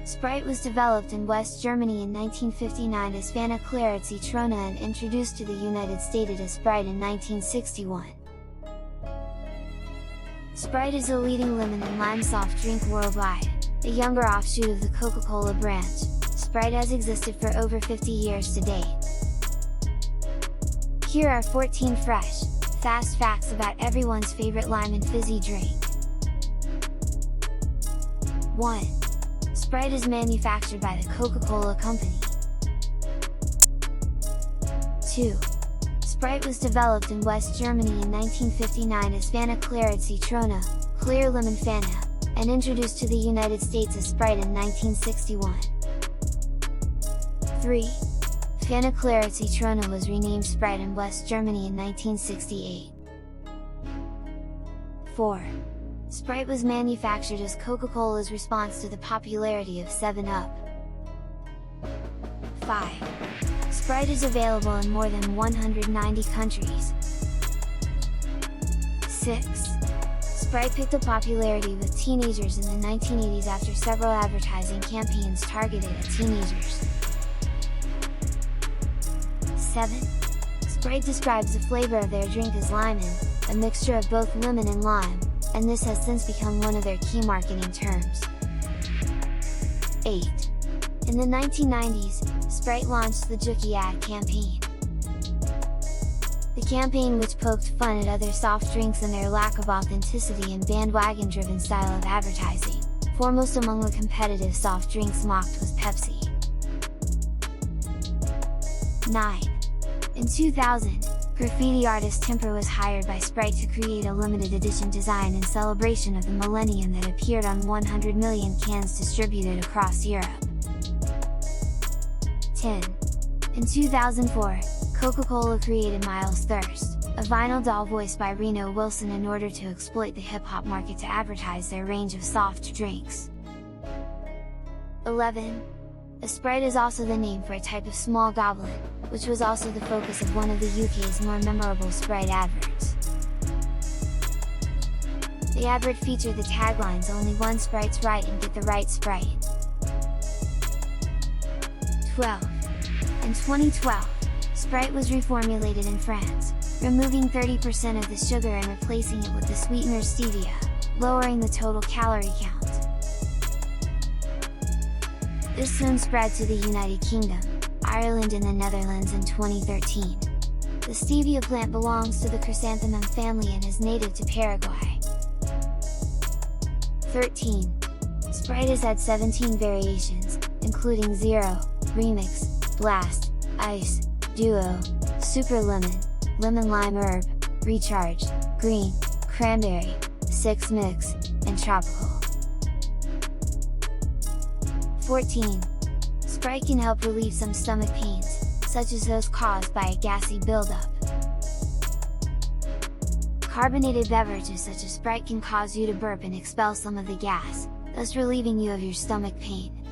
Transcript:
Sprite was developed in West Germany in 1959 as Fanta Klare Zitrone and introduced to the United States as Sprite in 1961. Sprite is a leading lemon and lime soft drink worldwide, a younger offshoot of the Coca-Cola branch. Sprite has existed for over 50 years to date. Here are 14 fresh, fast facts about everyone's favorite lime and fizzy drink. 1. Sprite is manufactured by the Coca-Cola Company. 2. Sprite was developed in West Germany in 1959 as Fanta Klare Zitrone, Clear Lemon Fanta, and introduced to the United States as Sprite in 1961. 3. Fanta Klare Zitrone was renamed Sprite in West Germany in 1968. 4. Sprite was manufactured as Coca-Cola's response to the popularity of 7-Up. 5. Sprite is available in more than 190 countries. 6. Sprite picked up popularity with teenagers in the 1980s after several advertising campaigns targeted at teenagers. 7. Sprite describes the flavor of their drink as Lymon, a mixture of both lemon and lime, and this has since become one of their key marketing terms. 8. In the 1990s, Sprite launched the Jookie ad campaign. The campaign, which poked fun at other soft drinks and their lack of authenticity and bandwagon-driven style of advertising, foremost among the competitive soft drinks mocked was Pepsi. 9. In 2000, graffiti artist Timper was hired by Sprite to create a limited edition design in celebration of the millennium that appeared on 100 million cans distributed across Europe. 10. In 2004, Coca-Cola created Miles Thirst, a vinyl doll voiced by Reno Wilson in order to exploit the hip-hop market to advertise their range of soft drinks. 11. A Sprite is also the name for a type of small goblet, which was also the focus of one of the UK's more memorable Sprite adverts. The advert featured the taglines "Only one Sprite's right and get the right Sprite." 12. In 2012, Sprite was reformulated in France, removing 30% of the sugar and replacing it with the sweetener stevia, lowering the total calorie count. This soon spread to the United Kingdom, Ireland and the Netherlands in 2013. The stevia plant belongs to the chrysanthemum family and is native to Paraguay. 13. Sprite has had 17 variations, including Zero, Remix, Blast, Ice, Duo, Super Lemon, Lemon Lime Herb, Recharge, Green, Cranberry, 6 Mix, and Tropical. 14. Sprite can help relieve some stomach pains, such as those caused by a gassy buildup. Carbonated beverages such as Sprite can cause you to burp and expel some of the gas, thus relieving you of your stomach pain.